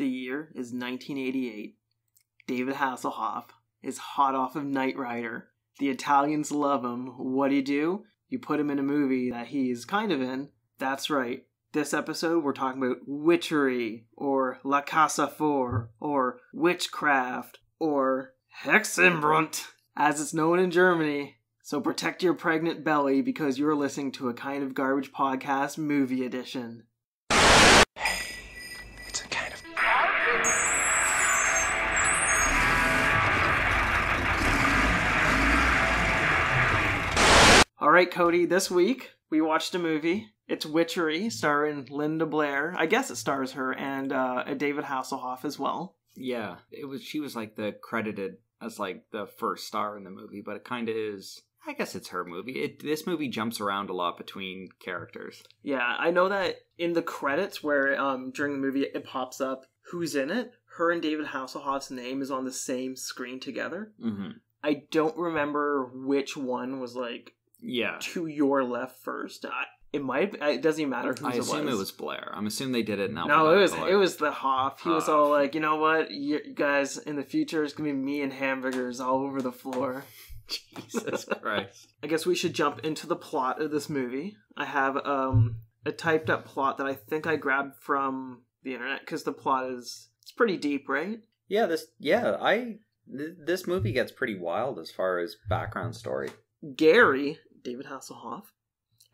The year is 1988. David Hasselhoff is hot off of Knight Rider. The Italians love him. What do? You put him in a movie that he's kind of in. That's right. This episode, we're talking about Witchery, or La Casa Four, or Witchcraft, or Hexenbrunn, as it's known in Germany. So protect your pregnant belly because you're listening to a Kind of Garbage Podcast movie edition. It's a kind of... Alright, Cody, this week we watched a movie. It's Witchery, starring Linda Blair. I guess it stars her and David Hasselhoff as well. Yeah, she was like the credited as like the first star in the movie, but it kind of is. I guess it's her movie. This movie jumps around a lot between characters. Yeah, I know that in the credits where during the movie it pops up who's in it, her and David Hasselhoff's name is on the same screen together. Mm-hmm. I don't remember which one was like to your left first. It doesn't even matter who it was. I assume it was Blair. I'm assuming they did it now. No, it was the Hoff. He was all like, you know what, you guys, in the future it's gonna be me and hamburgers all over the floor. Jesus Christ. I guess we should jump into the plot of this movie. I have a typed up plot that I think I grabbed from the internet because the plot it's pretty deep, right? Yeah, this movie gets pretty wild as far as background story. Gary, David Hasselhoff,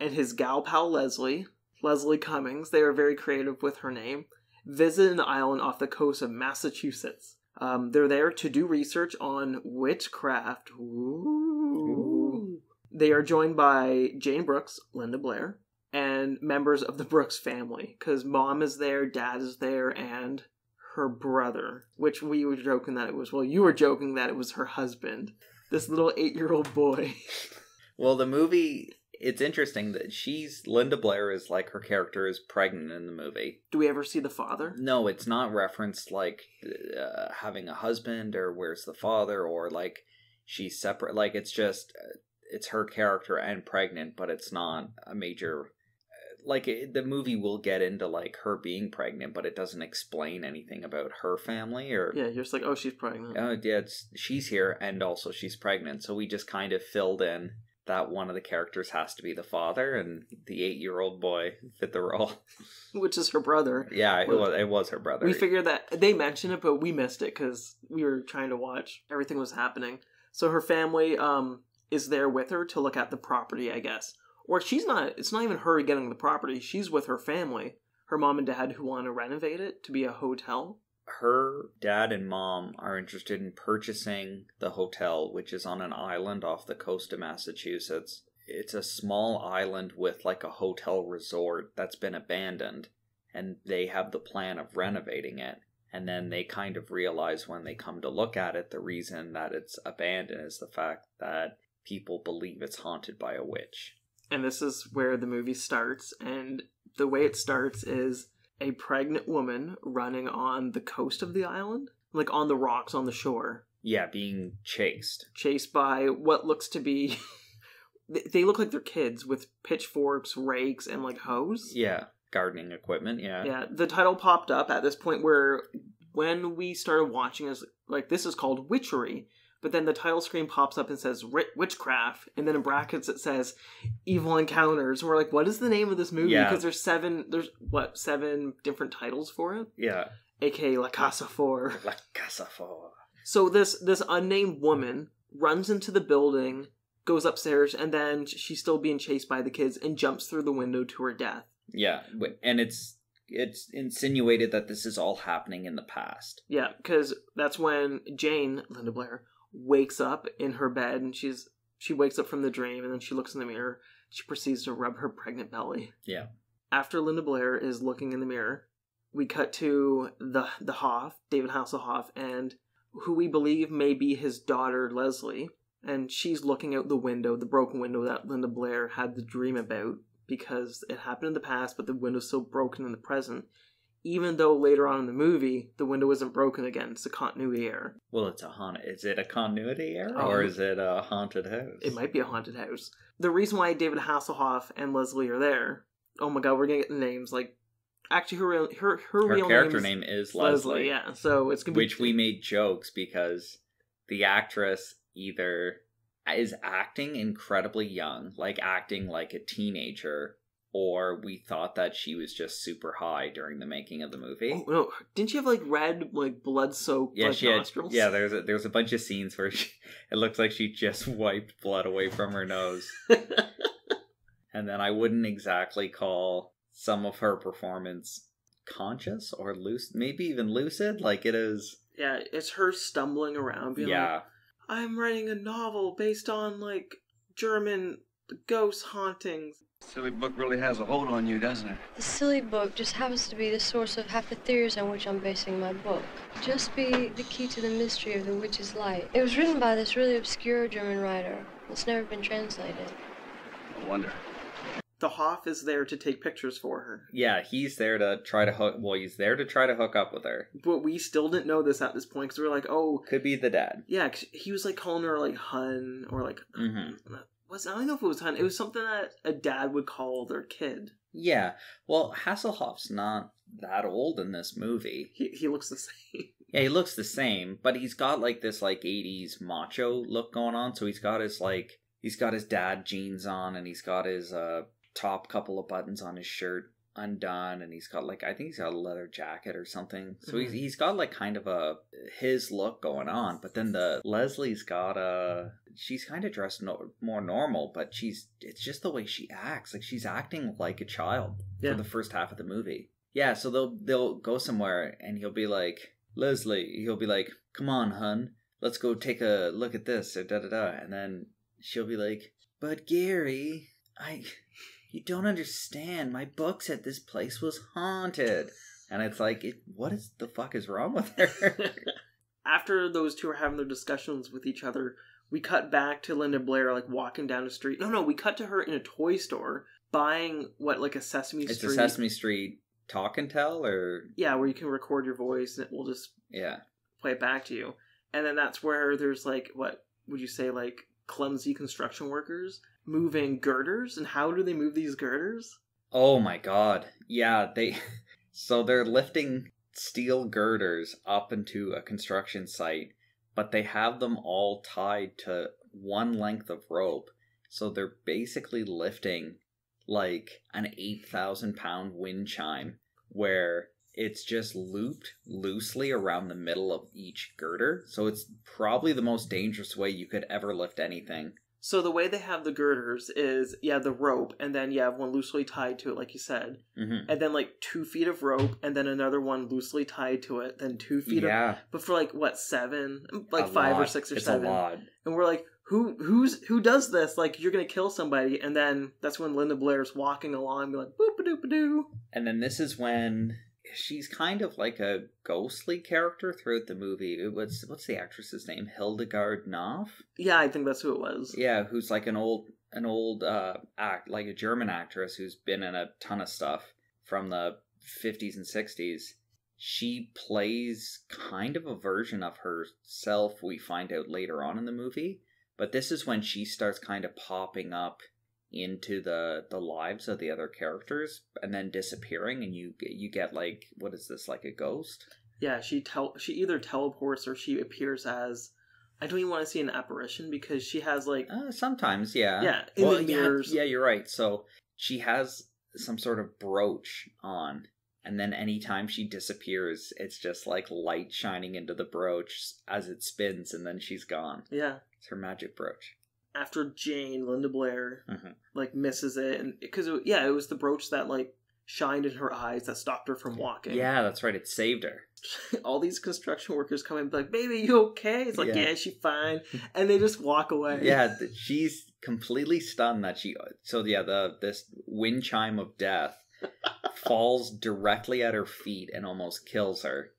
and his gal pal Leslie Cummings, they are very creative with her name, visit an island off the coast of Massachusetts. They're there to do research on witchcraft. Ooh. They are joined by Jane Brooks, Linda Blair, and members of the Brooks family, because mom is there, dad is there, and her brother, which we were joking that it was, well, you were joking that it was her husband, this little 8-year-old boy. Well, the movie... It's interesting that Linda Blair is like, her character is pregnant in the movie. Do we ever see the father? No, it's not referenced like having a husband or where's the father or like she's separate. Like it's just, it's her character and pregnant, but it's not a major, the movie will get into like her being pregnant, but it doesn't explain anything about her family or... Yeah, you're just like, oh, she's pregnant. Oh, yeah, she's here and also she's pregnant. So we just kind of filled in that one of the characters has to be the father, and the 8-year-old boy fit the role. Which is her brother. Yeah, it was her brother. We figured that, they mentioned it, but we missed it because we were trying to watch. Everything was happening. So her family is there with her to look at the property, I guess. Or it's not even her getting the property, she's with her family. Her mom and dad who want to renovate it to be a hotel. Her dad and mom are interested in purchasing the hotel, which is on an island off the coast of Massachusetts. It's a small island with like a hotel resort that's been abandoned, and they have the plan of renovating it. And then they kind of realize when they come to look at it, the reason that it's abandoned is the fact that people believe it's haunted by a witch. And this is where the movie starts, and the way it starts is a pregnant woman running on the coast of the island, like on the rocks on the shore. Yeah, being chased. Chased by what looks to be... they look like they're kids with pitchforks, rakes, and like hoes. Yeah, gardening equipment, yeah. Yeah, the title popped up at this point where when we started watching is like, this is called Witchery. But then the title screen pops up and says Witchcraft, and then in brackets it says Evil Encounters. And we're like, what is the name of this movie? Yeah. Because there's seven different titles for it? Yeah. AKA La Casa Four. La Casa Four. So this unnamed woman runs into the building, goes upstairs, and then she's still being chased by the kids and jumps through the window to her death. Yeah, and it's insinuated that this is all happening in the past. Yeah, because that's when Jane, Linda Blair, wakes up in her bed, and she wakes up from the dream, and then she looks in the mirror. She proceeds to rub her pregnant belly. Yeah. After Linda Blair is looking in the mirror, we cut to the Hoff, David Hasselhoff, and who we believe may be his daughter, Leslie, and she's looking out the window, the broken window that Linda Blair had the dream about, because it happened in the past, but the window's still broken in the present. Even though later on in the movie, the window isn't broken again. It's a continuity error. Well, is it a continuity error, or is it a haunted house? It might be a haunted house. The reason why David Hasselhoff and Leslie are there, oh my god, we're gonna get the names like Actually, her Her real character name name is Leslie. Yeah, so it's gonna be which we made jokes because the actress either is acting incredibly young, like acting like a teenager, or we thought that she was just super high during the making of the movie. Oh no! Didn't she have like red, like blood-soaked nostrils? Yeah, there's a bunch of scenes where it looks like she just wiped blood away from her nose. And then I wouldn't exactly call some of her performance conscious or maybe even lucid. Like it is. Yeah, it's her stumbling around, being like, "I'm writing a novel based on like German ghost hauntings." Silly book really has a hold on you, doesn't it? The silly book just happens to be the source of half the theories on which I'm basing my book. Just be the key to the mystery of the witch's light. It was written by this really obscure German writer. It's never been translated. No wonder. The Hoff is there to take pictures for her. Yeah, he's there to try to hook. Well, he's there to try to hook up with her. But we still didn't know this at this point because we were like, "Oh, could be the dad." Yeah, 'cause he was like calling her like hun or like. I don't know if it was hun. It was something that a dad would call their kid. Yeah, well, Hasselhoff's not that old in this movie. He looks the same. Yeah, he looks the same, but he's got like this like 80s macho look going on. So he's got his dad jeans on, and he's got his top couple of buttons on his shirt undone, and he's got like, I think he's got a leather jacket or something. So he's got like kind of his look going on. But then Leslie's got she's kind of dressed more normal, but it's just the way she acts. Like she's acting like a child for the first half of the movie. Yeah, so they'll go somewhere, and he'll be like, Leslie, he'll be like, "Come on, hun, let's go take a look at this," or da-da-da. And then she'll be like, "But Gary, you don't understand. My book said this place was haunted." And it's like, what the fuck is wrong with her? After those two are having their discussions with each other, we cut back to Linda Blair like walking down the street. No, we cut to her in a toy store buying like a Sesame Street. It's a Sesame Street talk and tell, or where you can record your voice and it will just play it back to you. And then that's where there's like, what would you say, like clumsy construction workers moving girders. And how do they move these girders? Oh my god. Yeah, so they're lifting steel girders up into a construction site, but they have them all tied to one length of rope. So they're basically lifting like an 8,000-pound wind chime, where it's just looped loosely around the middle of each girder. So it's probably the most dangerous way you could ever lift anything. So the way they have the girders is, the rope, and then you have one loosely tied to it, like you said. Mm-hmm. And then, 2 feet of rope, and then another one loosely tied to it, then 2 feet of... But for, 7? 5 or 6 or 7. It's a lot. And we're like, who does this? You're gonna kill somebody. And then that's when Linda Blair's walking along, be like, boop-a-doop-a-doo. And then this is when... she's kind of like a ghostly character throughout the movie. What's the actress's name? Hildegard Knopf? Yeah, I think that's who it was. Yeah, who's like an old like a German actress who's been in a ton of stuff from the 50s and 60s. She plays kind of a version of herself, we find out later on in the movie. But this is when she starts kind of popping up into the lives of the other characters and then disappearing, and you get like, what is this, like a ghost? Yeah, she either teleports or she appears as, I don't even want to see an apparition, because she has like sometimes in the mirrors. Yeah, you're right. So she has some sort of brooch on, and then anytime she disappears, it's just like light shining into the brooch as it spins, and then she's gone. Yeah, it's her magic brooch. After Jane, Linda Blair, misses it, and because it was the brooch that shined in her eyes that stopped her from walking. Yeah, that's right. It saved her. All these construction workers come in and be like, "Baby, you okay?" It's like, "Yeah, she's fine," and they just walk away. Yeah, she's completely stunned that this wind chime of death falls directly at her feet and almost kills her.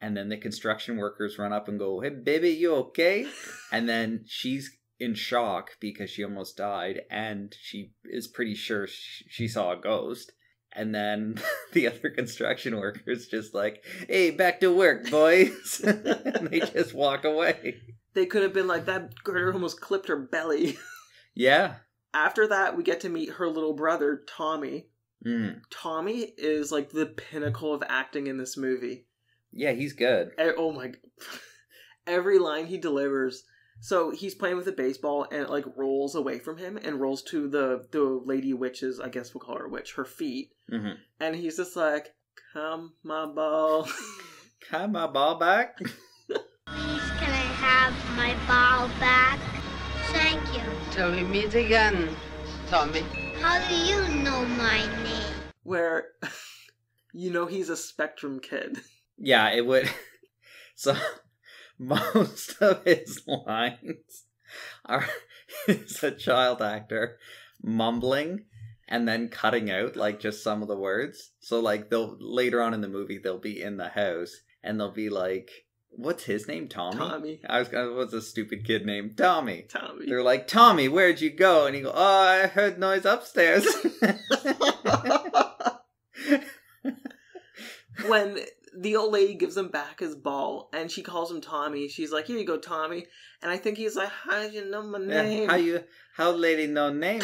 And then the construction workers run up and go, "Hey, baby, you okay?" And then she's in shock because she almost died, and she is pretty sure she saw a ghost. And then the other construction workers just like, "Hey, back to work, boys." And they just walk away. They could have been like, "That girder almost clipped her belly." Yeah. After that, we get to meet her little brother, Tommy. Tommy is like the pinnacle of acting in this movie. Yeah, he's good. Oh my god. Every line he delivers. So he's playing with a baseball and it like rolls away from him and rolls to the lady witch's, I guess we'll call her a witch, her feet. Mm-hmm. And he's just like, come my ball. Come my ball back? Please, can I have my ball back? Thank you. Till we meet again, Tommy. How do you know my name? Where, he's a Spectrum kid. Yeah, it would. So, most of his lines are is a child actor mumbling and then cutting out like just some of the words. So like they'll later on in the movie they'll be in the house and they'll be like, what's his name? Tommy? What's a stupid kid named Tommy? They're like, Tommy, where'd you go? And he go, oh, I heard noise upstairs. When the old lady gives him back his ball and she calls him Tommy, she's like, here you go, Tommy. And I think he's like, how do you know my name? How lady know name?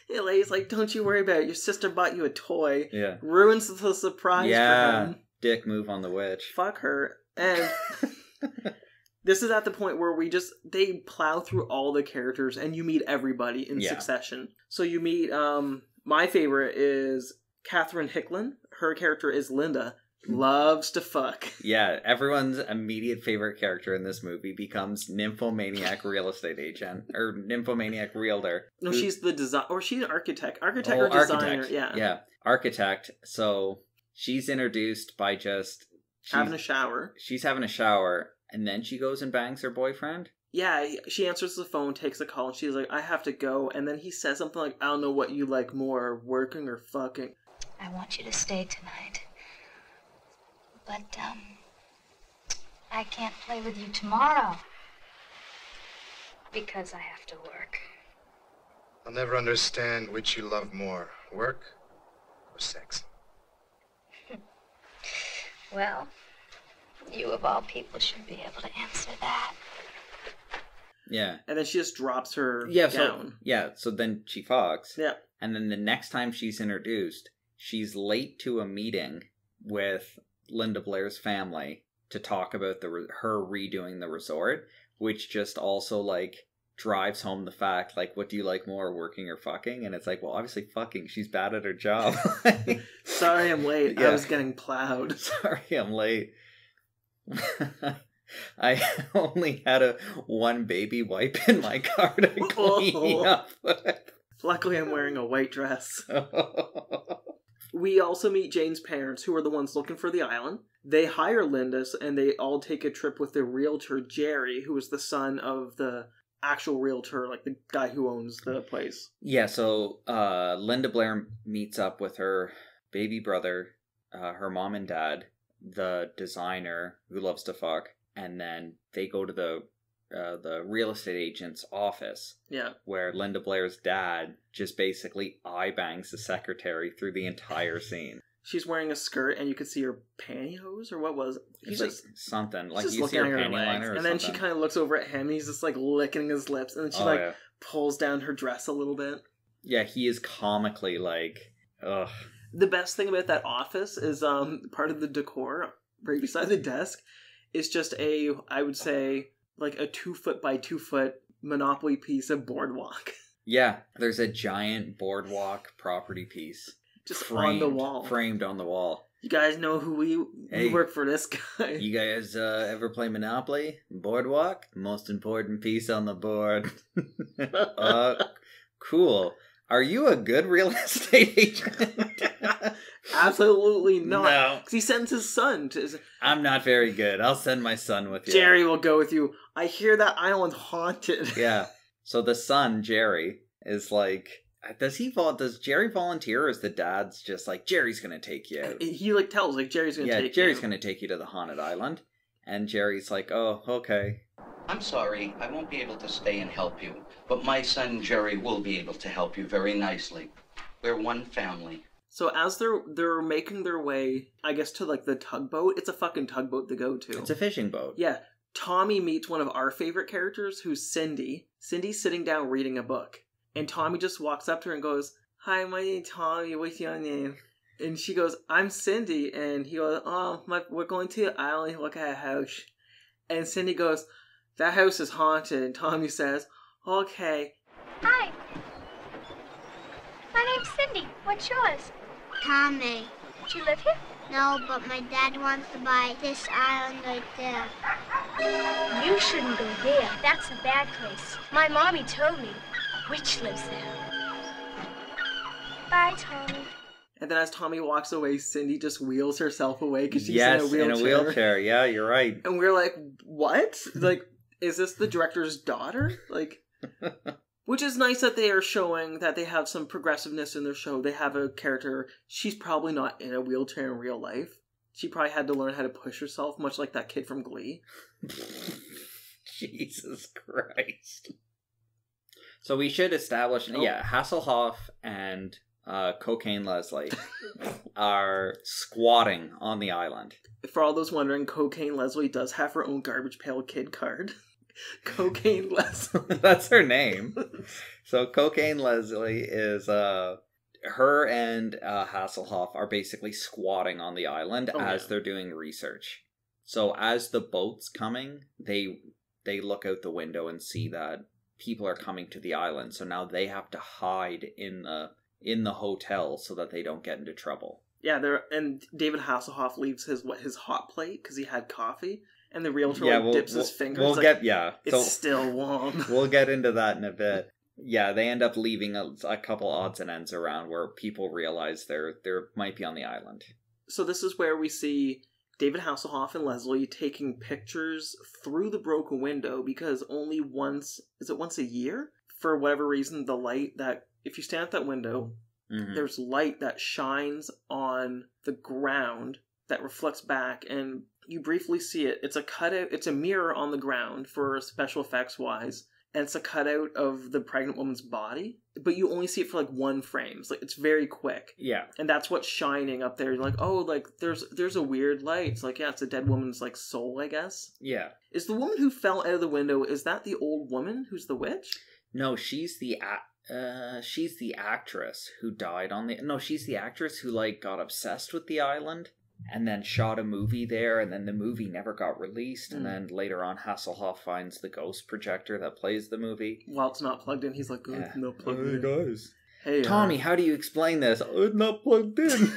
The lady's like, don't you worry about it. Your sister bought you a toy. Yeah. Ruins the surprise for him. Dick move on the witch. Fuck her. And this is at the point where they plow through all the characters and you meet everybody in succession. So you meet, my favorite is Catherine Hicklin. Her character is Linda. Loves to fuck. Yeah, everyone's immediate favorite character in this movie becomes nymphomaniac real estate agent or nymphomaniac realtor. No, she's the design, or she's an architect. Architect or designer, yeah. Yeah, architect. So she's introduced by having a shower. She's having a shower, and then she goes and bangs her boyfriend. Yeah, she answers the phone, takes a call, and she's like, I have to go. And then he says something like, I don't know what you like more, working or fucking. I want you to stay tonight. But, I can't play with you tomorrow. Because I have to work. I'll never understand which you love more, work or sex. Well, you of all people should be able to answer that. Yeah. And then she just drops her gown. So then she fucks. Yeah. And then the next time she's introduced, she's late to a meeting with Linda Blair's family to talk about her redoing the resort, which just also like drives home the fact like, what do you like more, working or fucking? And it's like, well, obviously fucking. She's bad at her job. Sorry, I'm late. Yeah. I was getting plowed. Sorry, I'm late. I only had one baby wipe in my car to clean up. Luckily, I'm wearing a white dress. We also meet Jane's parents, who are the ones looking for the island. They hire Linda, and they all take a trip with their realtor, Jerry, who is the son of the actual realtor, like the guy who owns the place. Yeah, so Linda Blair meets up with her baby brother, her mom and dad, the designer who loves to fuck, and then they go to the real estate agent's office. Yeah. Where Linda Blair's dad just basically eye bangs the secretary through the entire scene. She's wearing a skirt and you could see her pantyhose, or what was it? He's like something. Like you see her panty liner or and then something. She kind of looks over at him and he's just like licking his lips, and then she pulls down her dress a little bit. Yeah, he is comically like, ugh. The best thing about that office is part of the decor right beside the desk is just I would say, like a 2-foot by 2-foot Monopoly piece of boardwalk. Yeah, there's a giant boardwalk property piece. Just framed, on the wall. Framed on the wall. You guys know who we work for this guy. You guys ever play Monopoly? Boardwalk? Most important piece on the board. Cool. Are you a good real estate agent? Absolutely not. No. Because he sends his son to... I'm not very good. I'll send my son with you. Jerry will go with you. I hear that island's haunted. Yeah. So the son, Jerry, is like... Does Jerry volunteer, or is the dad's just like, Jerry's going to take you out? He like tells, like, Jerry's going to take you. Yeah, Jerry's going to take you to the haunted island. And Jerry's like, oh, okay. I'm sorry, I won't be able to stay and help you. But my son Jerry will be able to help you very nicely. We're one family. So as they're making their way, I guess, to like the tugboat, it's a fucking tugboat to go to. It's a fishing boat. Yeah. Tommy meets one of our favorite characters, who's Cindy. Cindy's sitting down reading a book. And Tommy just walks up to her and goes, hi, my name's Tommy, what's your name? And she goes, I'm Cindy. And he goes, we're going to the island, look at a house. And Cindy goes, that house is haunted. And Tommy says, okay. Hi. My name's Cindy. What's yours? Tommy. Do you live here? No, but my dad wants to buy this island right there. You shouldn't go there. That's a bad place. My mommy told me. Witch lives there. Bye, Tommy. And then as Tommy walks away, Cindy just wheels herself away because she's yes, in a wheelchair. in a wheelchair. Yeah, you're right. And we're like, what? Like, is this the director's daughter? Like, which is nice that they are showing that they have some progressiveness in their show. They have a character. She's probably not in a wheelchair in real life. She probably had to learn how to push herself, much like that kid from Glee. Jesus Christ. So we should establish, Hasselhoff and Cocaine Leslie are squatting on the island. For all those wondering, Cocaine Leslie does have her own Garbage Pail Kid card. Cocaine Leslie. That's her name. So Cocaine Leslie is, her and Hasselhoff are basically squatting on the island as they're doing research. So as the boat's coming, they look out the window and see that people are coming to the island. So now they have to hide in the hotel so that they don't get into trouble. Yeah, and David Hasselhoff leaves his hot plate because he had coffee, and the realtor dips his fingers. It's still warm. We'll get into that in a bit. Yeah, they end up leaving a couple odds and ends around where people realize they're might be on the island. So this is where we see David Hasselhoff and Leslie taking pictures through the broken window because only once a year? For whatever reason, the light that, if you stand at that window, there's light that shines on the ground that reflects back, and you briefly see it. It's a cutout, it's a mirror on the ground for special effects wise, and it's a cutout of the pregnant woman's body, but you only see it for like one frame. It's very quick. Yeah. And that's what's shining up there. You're like, oh, like there's a weird light. It's like, yeah, it's a dead woman's like soul, I guess. Yeah. Is the woman who fell out of the window, is that the old woman who's the witch? No, she's the actress who died on the... No, she's the actress who, like, got obsessed with the island and then shot a movie there, and then the movie never got released, and then later on Hasselhoff finds the ghost projector that plays the movie. While it's not plugged in, he's like, oh, no plugged in. Hey, guys. Hey, Tommy, how do you explain this? Oh, it's not plugged in.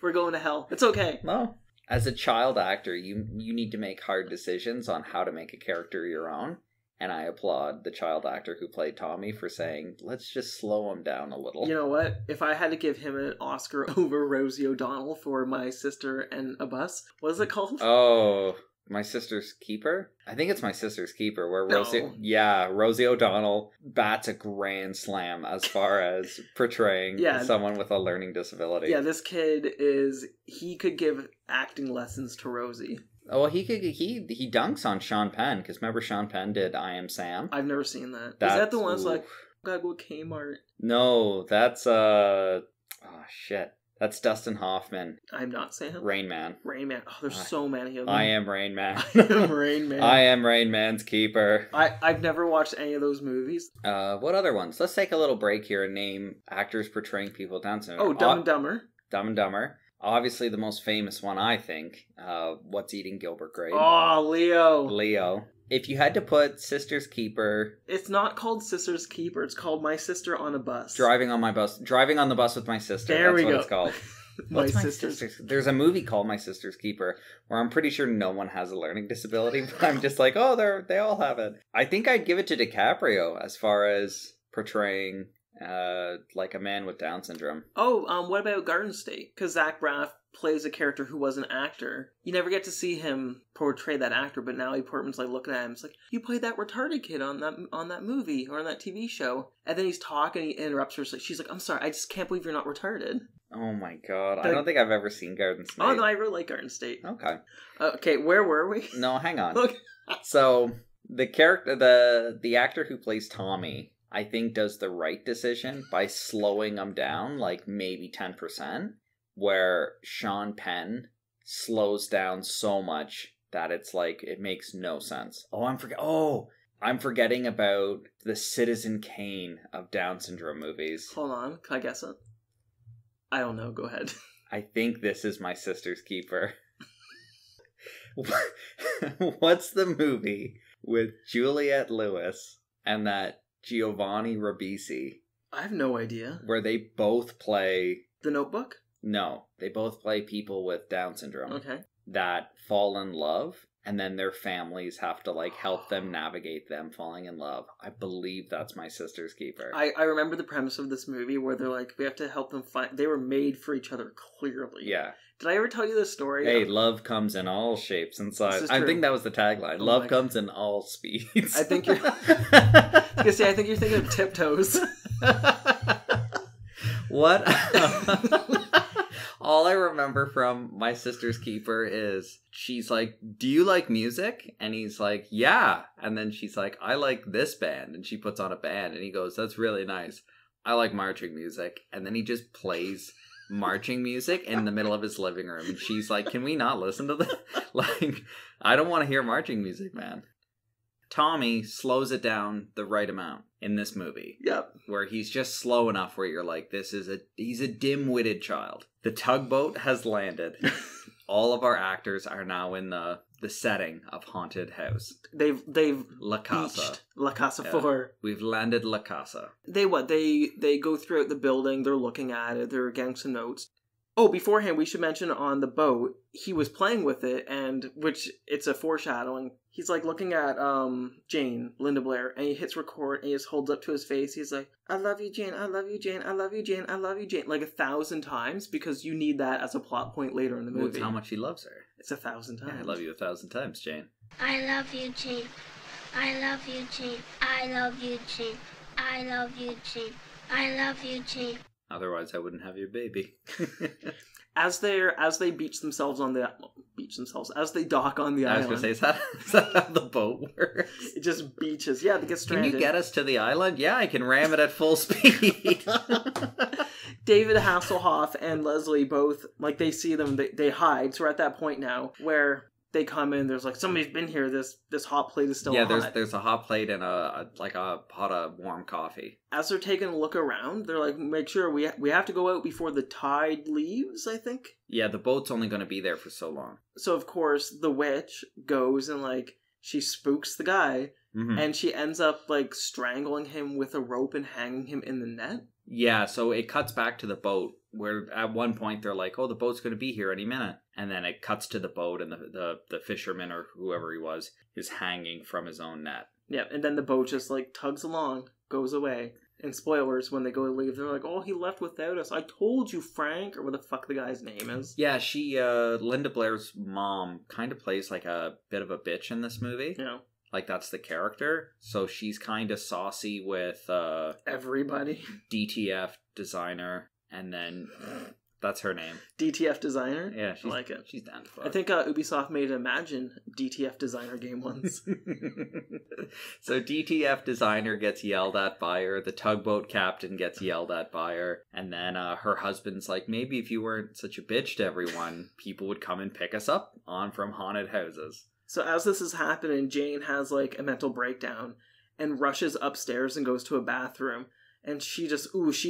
We're going to hell. It's okay. No. As a child actor, you need to make hard decisions on how to make a character your own. And I applaud the child actor who played Tommy for saying, let's just slow him down a little. You know what? If I had to give him an Oscar over Rosie O'Donnell for My Sister and a Bus, what is it called? Oh, My Sister's Keeper? I think it's My Sister's Keeper, where Rosie O'Donnell bats a grand slam as far as portraying someone with a learning disability. Yeah, this kid he could give acting lessons to Rosie. Oh, he dunks on Sean Penn, because remember Sean Penn did I Am Sam? I've never seen that. Is that the one that's like, gotta go to Kmart? No, that's, that's Dustin Hoffman. I'm not saying Rain Man. Rain Man. Oh, there's so many of them. I Am Rain Man. I Am Rain Man. I Am Rain Man's Keeper. I've never watched any of those movies. What other ones? Let's take a little break here and name actors portraying people down syndrome. Oh, Dumb and Dumber. Dumb and Dumber. Obviously, the most famous one, I think, What's Eating Gilbert Grape. Oh, Leo. If you had to put Sister's Keeper... It's not called Sister's Keeper. It's called My Sister on a Bus. Driving on the Bus with my sister. That's what go. It's called. My Sister's... There's a movie called My Sister's Keeper where I'm pretty sure no one has a learning disability, but I'm just like, oh, they all have it. I think I'd give it to DiCaprio as far as portraying... like a man with Down syndrome. Oh, what about Garden State? Because Zach Braff plays a character who was an actor. You never get to see him portray that actor, but Natalie Portman's like looking at him. It's like, you played that retarded kid on that movie or on that TV show. And then he's talking, he interrupts her. She's like, I'm sorry, I just can't believe you're not retarded. Oh my god, I don't think I've ever seen Garden State. Oh no, I really like Garden State. Okay. Okay, where were we? No, hang on. Okay. So the character, the actor who plays Tommy, I think does the right decision by slowing him down, like maybe 10%, where Sean Penn slows down so much that it's like, it makes no sense. Oh, I'm forgetting about the Citizen Kane of Down syndrome movies. Hold on, can I guess it? I don't know, go ahead. I think this is My Sister's Keeper. What's the movie with Juliette Lewis and that Giovanni Ribisi? I have no idea. Where they both play... The Notebook? No, they both play people with Down syndrome. Okay. That fall in love, and then their families have to, like, help them navigate them falling in love. I believe that's My Sister's Keeper. I remember the premise of this movie where they're like, we have to help them find... They were made for each other, clearly. Yeah. Did I ever tell you this story? Hey, love comes in all shapes and sizes. I think that was the tagline. Oh love comes in all speeds. I think you're... I think you're thinking of Tiptoes. What? All I remember from My Sister's Keeper is she's like, do you like music? And he's like, yeah. And then she's like, I like this band. And she puts on a band and he goes, that's really nice. I like marching music. And then he just plays marching music in the middle of his living room. And she's like, can we not listen to this? Like, I don't want to hear marching music, man. Tommy slows it down the right amount in this movie. Yep. Where he's just slow enough where you're like, he's a dim-witted child. The tugboat has landed. All of our actors are now in the setting of Haunted House. They've La Casa. beached La Casa 4. We've landed La Casa. They go throughout the building, they're looking at it, they're getting some notes. Oh, beforehand, we should mention on the boat, he was playing with it, and which it's a foreshadowing. He's like looking at Jane, Linda Blair, and he hits record and he just holds up to his face. He's like, I love you, Jane, I love you, Jane, I love you, Jane, I love you, Jane, like 1,000 times, because you need that as a plot point later in the movie. Well, it's how much he loves her. It's 1,000 times. Yeah, I love you 1,000 times, Jane. I love you, Jane. I love you, Jane. I love you, Jane. I love you, Jane. I love you, Jane. Otherwise, I wouldn't have your baby. As they beach themselves on the as they dock on the island. I was going to say, is that how the boat works? It just beaches. Yeah, they get stranded. Can you get us to the island? Yeah, I can ram it at full speed. David Hasselhoff and Leslie both, like, they see them, they hide. So we're at that point now where they come in, there's like, somebody's been here, this hot plate is still hot. Yeah, there's a hot plate and a pot of warm coffee. As they're taking a look around, they're like, make sure we have to go out before the tide leaves, I think. Yeah, the boat's only going to be there for so long. So, of course, the witch goes and, like, she spooks the guy, and she ends up, like, strangling him with a rope and hanging him in the net. Yeah, so it cuts back to the boat, where at one point they're like, oh, the boat's going to be here any minute. And then it cuts to the boat, and the fisherman, or whoever he was, is hanging from his own net. Yeah, and then the boat just, like, tugs along, goes away. And spoilers, when they go to leave, they're like, oh, he left without us. I told you, Frank, or what the fuck the guy's name is. Yeah, Linda Blair's mom kind of plays like a bit of a bitch in this movie. Yeah. Like, that's the character. So she's kind of saucy with... everybody. DTF designer, and then... That's her name. DTF designer? Yeah, I like it. She's down to fuck. I think Ubisoft made an Imagine DTF designer game once. So DTF designer gets yelled at by her, the tugboat captain gets yelled at by her, and then her husband's like, maybe if you weren't such a bitch to everyone, people would come and pick us up on from haunted houses. So as this is happening, Jane has like a mental breakdown and rushes upstairs and goes to a bathroom, and she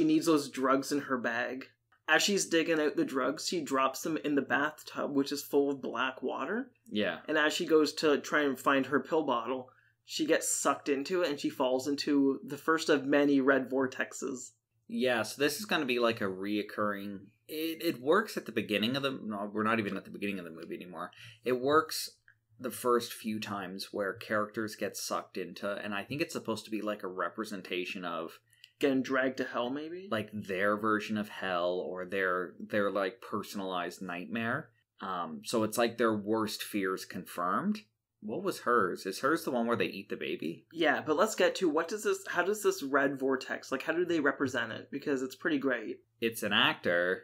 needs those drugs in her bag. As she's digging out the drugs, she drops them in the bathtub, which is full of black water. Yeah. And as she goes to try and find her pill bottle, she gets sucked into it and she falls into the first of many red vortexes. Yeah, so this is going to be like a reoccurring... It works at the beginning of the... No, we're not even at the beginning of the movie anymore. It works the first few times where characters get sucked into, and I think it's supposed to be like a representation of... Getting dragged to hell, maybe? Like their version of hell, or their like personalized nightmare. So it's like their worst fears confirmed. What was hers? Is hers the one where they eat the baby? Yeah, but let's get to how does this red vortex, like how do they represent it? Because it's pretty great. It's an actor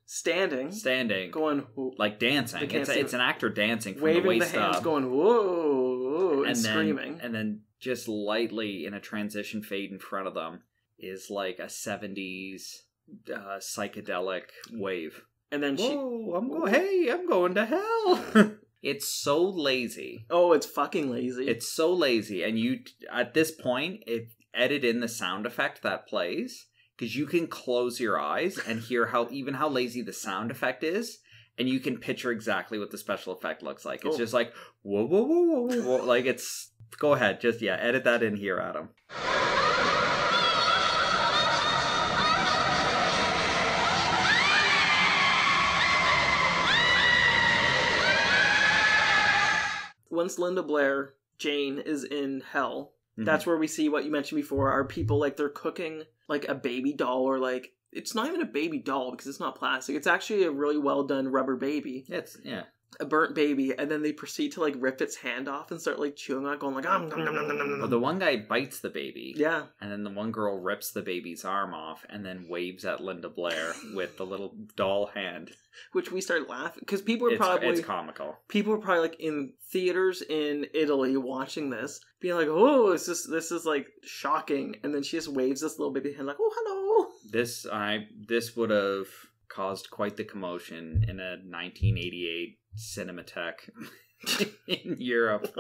standing, going like dancing. It's an actor dancing from waving the waist the hands, up, going whoa, and screaming, and then just lightly in a transition fade in front of them is like a 70s psychedelic wave. And then I'm going to hell. It's so lazy. Oh, it's fucking lazy. It's so lazy. And you, at this point, edit in the sound effect that plays, because you can close your eyes and hear how lazy the sound effect is, and you can picture exactly what the special effect looks like. It's just like, whoa, whoa, whoa, whoa, whoa. Like, it's, go ahead, just, edit that in here, Adam. Once Linda Blair, Jane, is in hell, that's where we see what you mentioned before, are people, like, they're cooking, like, a baby doll, or, like, it's not even a baby doll, because it's not plastic. It's actually a really well done rubber baby. A burnt baby, and then they proceed to, like, rip its hand off and start, like, chewing on it, going, like, nom, nom, nom, nom, nom, nom. Well, the one guy bites the baby. Yeah. And then the one girl rips the baby's arm off and then waves at Linda Blair with the little doll hand. Which we start laughing, because people are probably... It's comical. People are probably, like, in theaters in Italy watching this, being like, oh, this is, like, shocking. And then she just waves this little baby hand, like, oh, hello. This would have caused quite the commotion in a 1988 Cinematheque in Europe.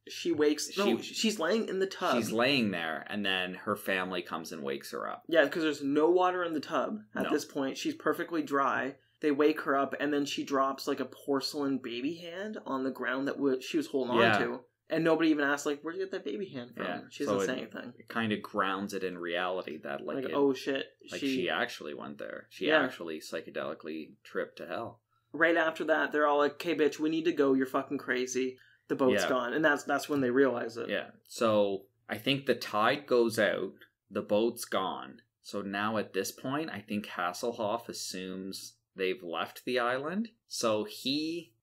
She wakes... she's laying in the tub. She's laying there, and then her family comes and wakes her up. Yeah, because there's no water in the tub at this point. She's perfectly dry. They wake her up, and then she drops, like, a porcelain baby hand on the ground that she was holding on to. And nobody even asks, like, where'd you get that baby hand from? Yeah. She doesn't say anything. It kind of grounds it in reality that, like oh, shit. Like, she actually went there. She actually psychedelically tripped to hell. Right after that, they're all like, okay, bitch, we need to go. You're fucking crazy. The boat's gone. And that's when they realize it. Yeah. So I think the tide goes out. The boat's gone. So now at this point, I think Hasselhoff assumes they've left the island. So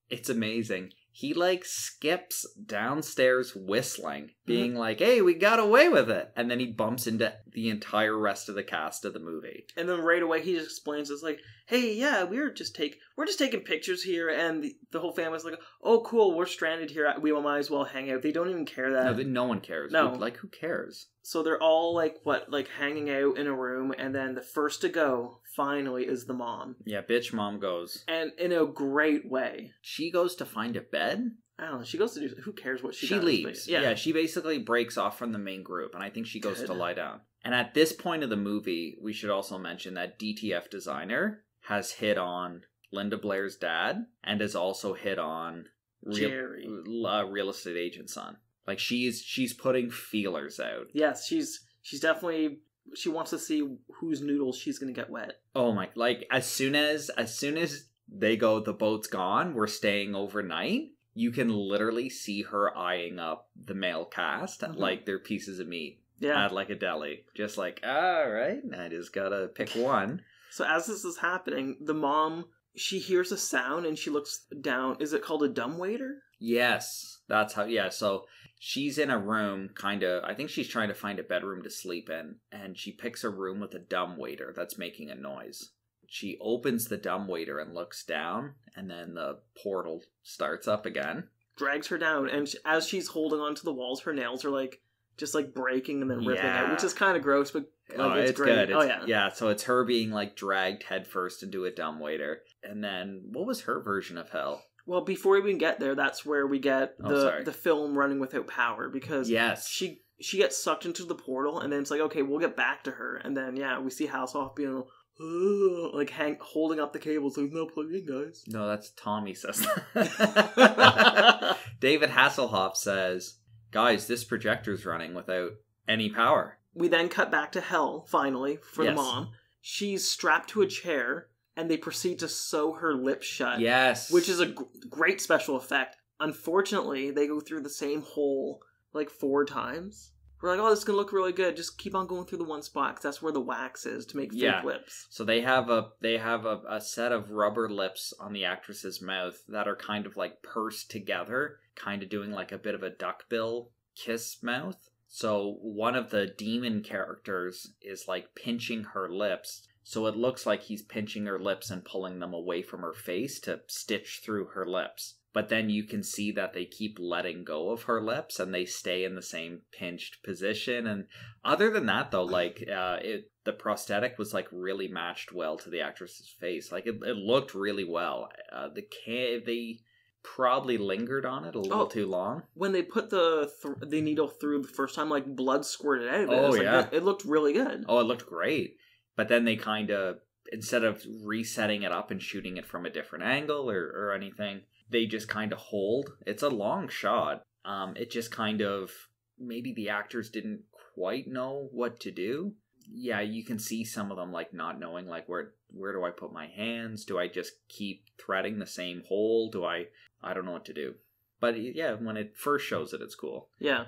it's amazing. He, like, skips downstairs whistling, being like, hey, we got away with it. And then he bumps into the entire rest of the cast of the movie. And then right away he just explains, it's like, hey, yeah, we're just taking pictures here. And the whole family's like, oh, cool, we're stranded here. We might as well hang out. They don't even care that. No one cares. No. Who cares? So they're all, like, hanging out in a room. And then the first to go, finally, is the mom. Yeah, bitch mom goes. And in a great way. She goes to find a bed? I don't know. She goes to do... Who cares what she does? She leaves. Yeah, she basically breaks off from the main group. And I think she goes to lie down. And at this point of the movie, we should also mention that DTF Designer has hit on Linda Blair's dad and has also hit on Jerry, real estate agent's son. Like, she's putting feelers out. Yes, she's definitely... She wants to see whose noodles she's going to get wet. Oh my... Like, as soon as they go, the boat's gone, we're staying overnight, you can literally see her eyeing up the male cast like they're pieces of meat. Yeah. At, like, a deli. Just like, all right, I just gotta pick one. So as this is happening, the mom, she hears a sound and she looks down. Is it called a dumbwaiter? Yes. That's how... Yeah, so... She's in a room, I think she's trying to find a bedroom to sleep in, and she picks a room with a dumbwaiter that's making a noise. She opens the dumbwaiter and looks down, and then the portal starts up again. Drags her down, and as she's holding onto the walls, her nails are, like, just, like, breaking and then ripping out, which is kind of gross, but like, it's great. Good. Yeah, so it's her being, like, dragged headfirst into a dumbwaiter. And then, what was her version of hell? Well, before we even get there, that's where we get the film running without power, because she gets sucked into the portal, and then it's like, okay, we'll get back to her, and then we see Hasselhoff being like holding up the cables, like, no, plug in, guys. No, that's Tommy says that. David Hasselhoff says, guys, this projector's running without any power. We then cut back to hell, finally, for the mom. She's strapped to a chair, and they proceed to sew her lips shut. Yes. Which is a great special effect. Unfortunately, they go through the same hole, like, 4 times. We're like, oh, this is going to look really good. Just keep on going through the one spot, because that's where the wax is to make fake lips. So they have a set of rubber lips on the actress's mouth that are kind of, like, pursed together, kind of doing, like, a bit of a duckbill kiss mouth. So one of the demon characters is, like, pinching her lips. So it looks like he's pinching her lips and pulling them away from her face to stitch through her lips. But then you can see that they keep letting go of her lips and they stay in the same pinched position. And other than that, though, like, the prosthetic was, like, really matched well to the actress's face. Like, it looked really well. probably lingered on it a little too long. When they put the needle through the first time, like blood squirted out of it. Oh, yeah. It looked really good. Oh, it looked great. But then they kind of, instead of resetting it up and shooting it from a different angle or anything, they just kind of hold. It's a long shot. It just kind of, maybe the actors didn't quite know what to do. Yeah, you can see some of them like not knowing like where do I put my hands? Do I just keep threading the same hole? I don't know what to do. But yeah, when it first shows it, it's cool. Yeah.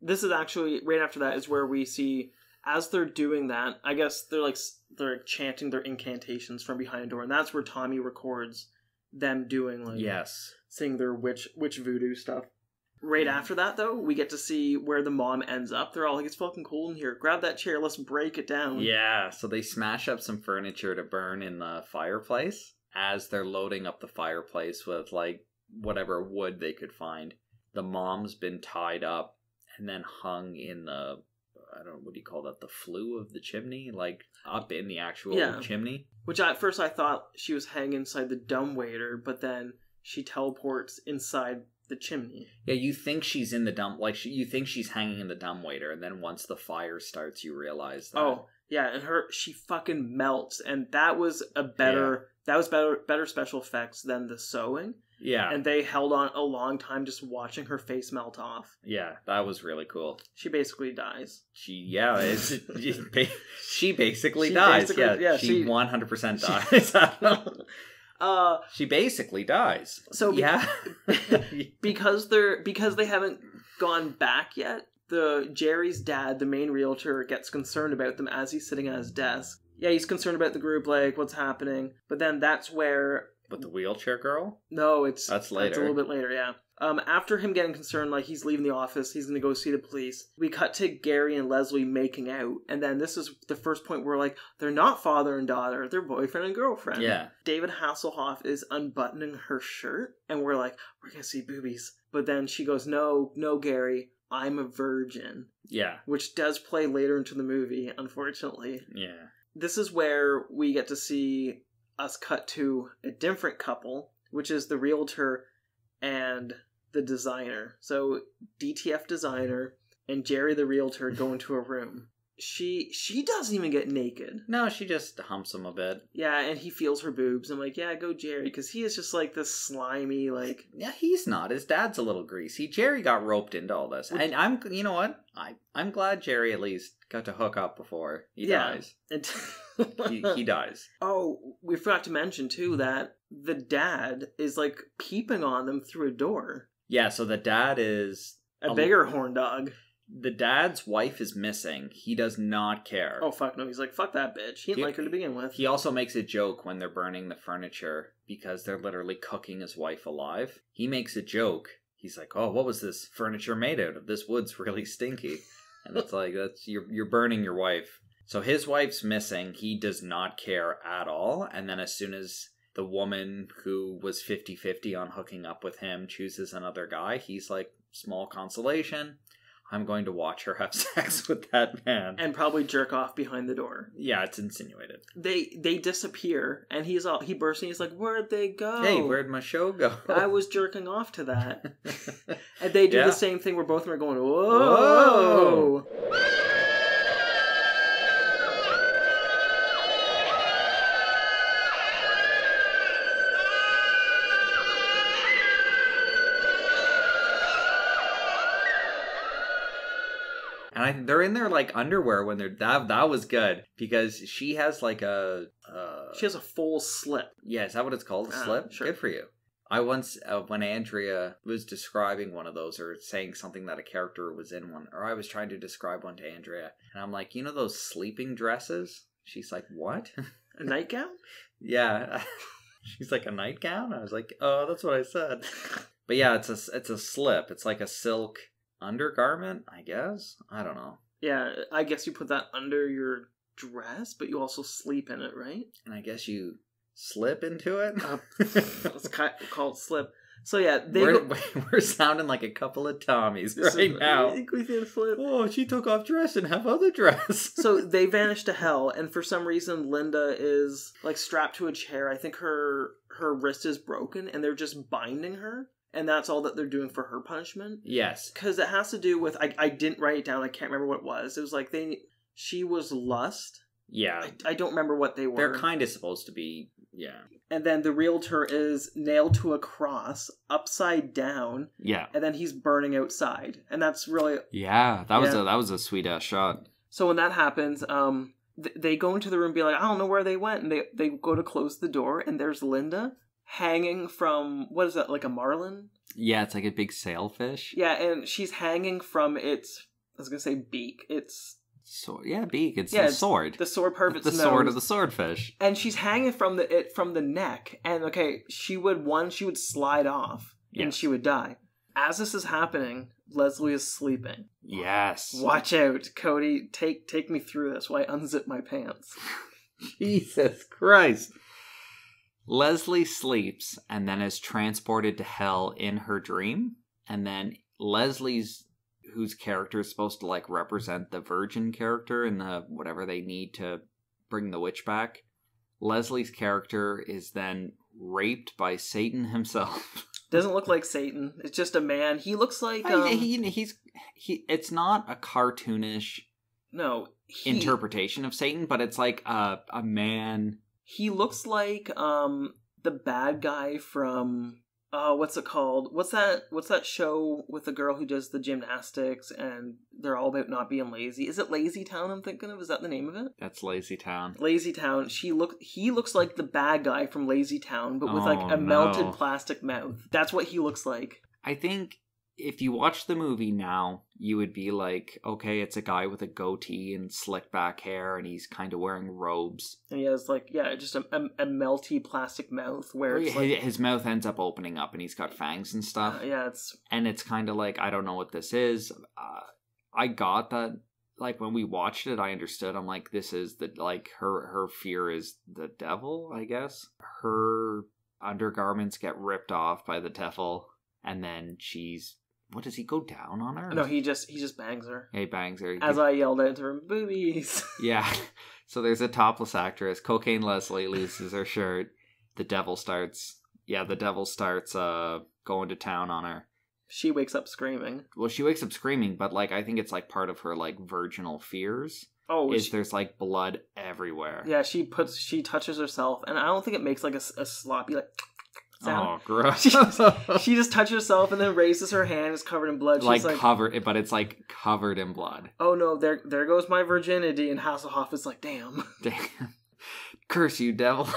This is actually, right after that is where we see, as they're doing that, I guess they're chanting their incantations from behind a door, and that's where Tommy records them doing saying their witch voodoo stuff. Right after that, though, we get to see where the mom ends up. They're all like, it's fucking cold in here. Grab that chair. Let's break it down. Yeah, so they smash up some furniture to burn in the fireplace as they're loading up the fireplace with, like, whatever wood they could find. The mom's been tied up and then hung in the, I don't know, what do you call that? The flue of the chimney? Like, up in the actual chimney? Which at first I thought she was hanging inside the dumbwaiter, but then she teleports inside the chimney. Yeah, you think she's in the you think she's hanging in the dumbwaiter, and then once the fire starts, you realize that. Oh, yeah, and she fucking melts, and that was better special effects than the sewing. Yeah. And they held on a long time just watching her face melt off. Yeah, that was really cool. She basically dies. She basically dies. Yeah, she 100% dies. She basically dies. So because they haven't gone back yet, Jerry's dad, the main realtor, gets concerned about them as he's sitting at his desk. Yeah, he's concerned about the group, like what's happening. But then that's where with the wheelchair girl? No, that's later. It's a little bit later, yeah. After him getting concerned, like he's leaving the office, he's gonna go see the police. We cut to Gary and Leslie making out, and then this is the first point where like they're not father and daughter, they're boyfriend and girlfriend. Yeah. David Hasselhoff is unbuttoning her shirt, and we're like, we're gonna see boobies. But then she goes, no, Gary, I'm a virgin. Yeah. Which does play later into the movie, unfortunately. Yeah. This is where we get to see us cut to a different couple, which is the realtor and the designer. So DTF designer and Jerry the realtor go into a room. She doesn't even get naked. No, she just humps him a bit. Yeah, and he feels her boobs. I'm like, yeah, go Jerry, because he is just like this slimy, like... Yeah, he's not. His dad's a little greasy. Jerry got roped into all this. And you know what? I'm glad Jerry at least got to hook up before he dies. He dies. Oh, we forgot to mention, too, that the dad is, like, peeping on them through a door. Yeah, so the dad is... a bigger horn dog. The dad's wife is missing. He does not care. Oh, fuck no. He's like, fuck that bitch. He didn't like her to begin with. He also makes a joke when they're burning the furniture because they're literally cooking his wife alive. He makes a joke. He's like, oh, what was this furniture made out of? This wood's really stinky. And it's like, you're burning your wife. So his wife's missing. He does not care at all. And then as soon as the woman who was 50-50 on hooking up with him chooses another guy, he's like, small consolation. I'm going to watch her have sex with that man. And probably jerk off behind the door. Yeah, it's insinuated. They disappear, and he bursts and he's like, where'd they go? Hey, where'd my show go? I was jerking off to that. And they do the same thing where both of them are going, whoa! And they're in their like underwear when they're that was good because she has like she has a full slip. Yeah, is that what it's called? A slip? Sure. Good for you. I once when Andrea was describing one of those or saying something that a character was in one, or I was trying to describe one to Andrea, and I'm like, you know those sleeping dresses? She's like, what? A nightgown? Yeah. She's like, a nightgown? I was like, oh, that's what I said. But yeah, it's a slip. It's like a silk undergarment, I guess. I don't know. Yeah, I guess you put that under your dress, but you also sleep in it, right? And I guess you slip into it. Let's call it slip. So yeah, we're sounding like a couple of Tommies right now. Oh, she took off dress and have other dress. So they vanish to hell, and for some reason Linda is like strapped to a chair. I think her wrist is broken, and they're just binding her, and that's all that they're doing for her punishment. Yes, because it has to do with I didn't write it down. I can't remember what it was. It was like she was lust. Yeah, I don't remember what they were. They're kind of supposed to be. Yeah. And then the realtor is nailed to a cross, upside down. Yeah. And then he's burning outside. And that's really... Yeah, that was a sweet-ass shot. So when that happens, they go into the room and be like, I don't know where they went. And they go to close the door, and there's Linda hanging from... What is that, like a marlin? Yeah, it's like a big sailfish. Yeah, and she's hanging from its... I was going to say beak. It's... beak. It's the sword. The sword part of its nose. The sword of the swordfish. And she's hanging from the neck. And okay, she would slide off and she would die. As this is happening, Leslie is sleeping. Yes. Watch out, Cody. Take me through this while I unzip my pants. Jesus Christ. Leslie sleeps and then is transported to hell in her dream. And then whose character is supposed to like represent the virgin character in the whatever they need to bring the witch back. Leslie's character is then raped by Satan himself. Doesn't look like Satan. It's just a man. He looks like it's not a cartoonish interpretation of Satan, but it's like a man. He looks like the bad guy from what's it called? What's that show with the girl who does the gymnastics and they're all about not being lazy? Is it Lazy Town I'm thinking of? Is that the name of it? That's Lazy Town. Lazy Town. He looks like the bad guy from Lazy Town, but with like a melted plastic mouth. That's what he looks like. I think if you watch the movie now, you would be like, okay, it's a guy with a goatee and slick back hair, and he's kind of wearing robes. And he has just a melty plastic mouth where it's his mouth ends up opening up, and he's got fangs and stuff. It's kind of like, I don't know what this is. I got that. Like when we watched it, I understood. I'm like, this is her fear is the devil. I guess her undergarments get ripped off by the devil, and then she's. What, does he go down on her? No, he just bangs her. He bangs her. As I yelled out to her, boobies. Yeah. So there's a topless actress. Cocaine Leslie loses her shirt. The devil starts going to town on her. She wakes up screaming. Well, she wakes up screaming, but I think it's part of her virginal fears. Oh, there's blood everywhere. Yeah, she touches herself, and I don't think it makes a sloppy sound. Oh, gross. She just touches herself and then raises her hand. It's covered in blood. She's covered, but it's covered in blood. Oh no, there goes my virginity. And Hasselhoff is like, damn. Curse you, devil.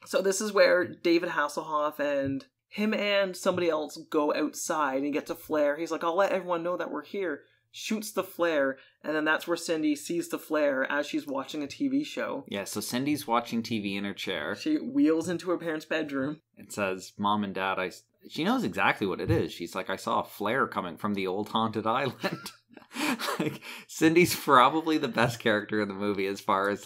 So this is where David Hasselhoff and him and somebody else go outside and gets a flare. He's like, I'll let everyone know that we're here. Shoots the flare, and then that's where Cindy sees the flare as she's watching a TV show. Yeah, so Cindy's watching TV in her chair. She wheels into her parents' bedroom. It says, Mom and Dad, she knows exactly what it is. She's like, I saw a flare coming from the old haunted island. Cindy's probably the best character in the movie as far as,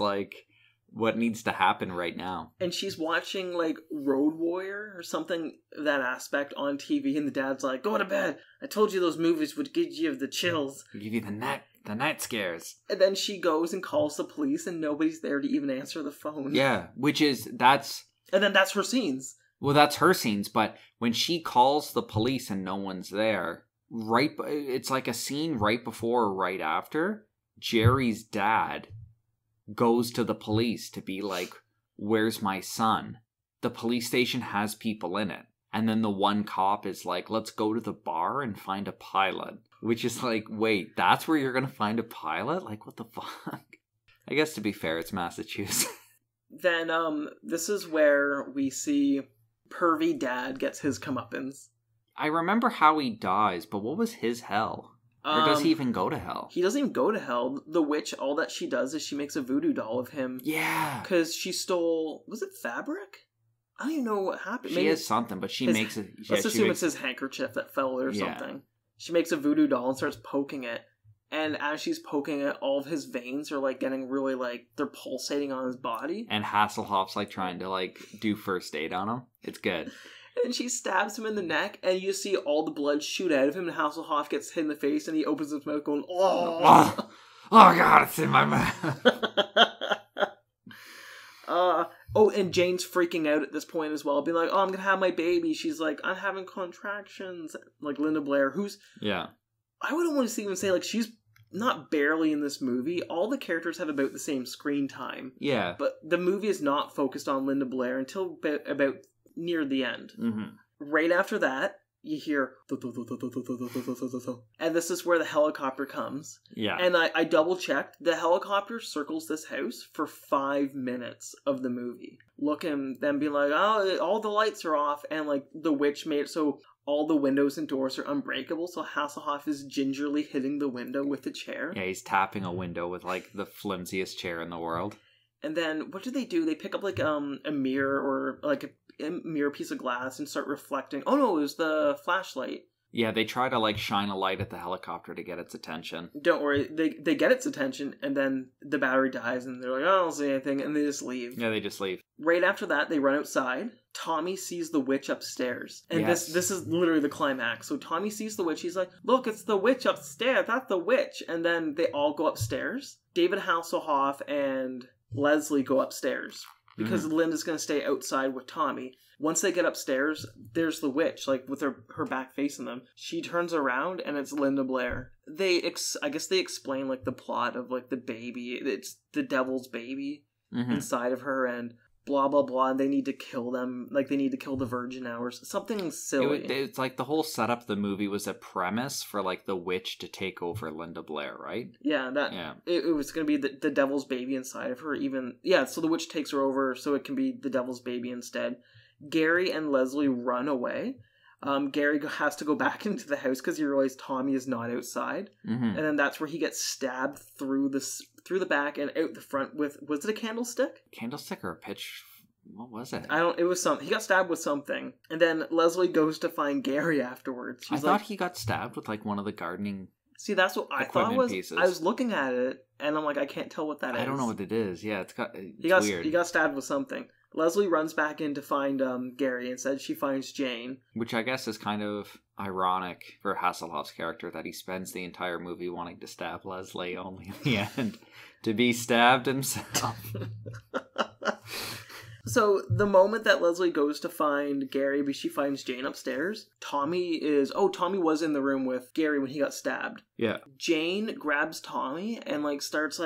what needs to happen right now. And she's watching Road Warrior or something, that aspect on TV, and the dad's like, go to bed. I told you those movies would give you the chills. Give you the night scares. And then she goes and calls the police, and nobody's there to even answer the phone. Yeah, and then that's her scenes. Well, that's her scenes, but when she calls the police and no one's there, it's like a scene right before or right after, Jerry's dad goes to the police to be like, where's my son? The police station has people in it. And then the one cop is like, let's go to the bar and find a pilot. Which is like, wait, that's where you're going to find a pilot? What the fuck? I guess to be fair, it's Massachusetts. Then this is where we see pervy dad gets his comeuppance. I remember how he dies, but what was his hell? Or does he even go to hell? He doesn't even go to hell. The witch, all that she does is she makes a voodoo doll of him. Yeah. Because she stole... Was it fabric? I don't even know what happened. She has something, but she makes it... Let's assume it's his handkerchief that fell or something. She makes a voodoo doll and starts poking it. And as she's poking it, all of his veins are getting really they're pulsating on his body. And Hasselhoff's trying to do first aid on him. It's good. And she stabs him in the neck, and you see all the blood shoot out of him, and Hasselhoff gets hit in the face, and he opens his mouth going, oh! Oh God, it's in my mouth. And Jane's freaking out at this point as well, being like, oh, I'm gonna have my baby. She's like, I'm having contractions. Like Linda Blair, who's... Yeah. I wouldn't want to even say, like, she's not barely in this movie. All the characters have about the same screen time. Yeah. But the movie is not focused on Linda Blair until about near the end. Mm-hmm. Right after that, you hear... And this is where the helicopter comes. Yeah. And I double-checked. The helicopter circles this house for 5 minutes of the movie. Looking, then being like, oh, all the lights are off. And, like, the witch made it so all the windows and doors are unbreakable. So Hasselhoff is gingerly hitting the window with a chair. Yeah, he's tapping a window with, like, the flimsiest chair in the world. And then, what do? They pick up, like, a mirror or, like, a mirror piece of glass and start reflecting. Oh, no, it was the flashlight. Yeah, they try to, like, shine a light at the helicopter to get its attention. Don't worry, they get its attention, and then the battery dies, and they're like, oh, I don't see anything, and they just leave. Yeah, they just leave. Right after that, they run outside. Tommy sees the witch upstairs. And yes. this is literally the climax. So Tommy sees the witch, he's like, look, it's the witch upstairs, that's the witch. And then they all go upstairs. David Hasselhoff and Leslie go upstairs. Because Linda's going to stay outside with Tommy. Once they get upstairs, there's the witch, like, with her back facing them. She turns around, and it's Linda Blair. I guess they explain, like, the plot of, like, the baby. It's the devil's baby inside of her, and blah, blah, blah, and they need to kill them. Like, they need to kill the virgin hours. Something silly. It's like the whole setup of the movie was a premise for, like, the witch to take over Linda Blair, right? Yeah, it was going to be the devil's baby inside of her, even... Yeah, so the witch takes her over, so it can be the devil's baby instead. Gary and Leslie run away. Gary has to go back into the house because he realizes Tommy is not outside. And then that's where he gets stabbed through the back and out the front with... Was it a candlestick? Candlestick or a pitch? What was it? It was something. He got stabbed with something. And then Leslie goes to find Gary afterwards. I thought he got stabbed with, like, one of the gardening... See, that's what I thought was... Pieces. I was looking at it, and I'm like, I can't tell what that is. I don't know what it is. Yeah, it's weird. He got stabbed with something. Leslie runs back in to find Gary. Instead, she finds Jane. Which I guess is kind of ironic for Hasselhoff's character, that he spends the entire movie wanting to stab Leslie, only in the end to be stabbed himself. So, the moment that Leslie goes to find Gary, she finds Jane upstairs. Tommy was in the room with Gary when he got stabbed. Yeah. Jane grabs Tommy and, like, starts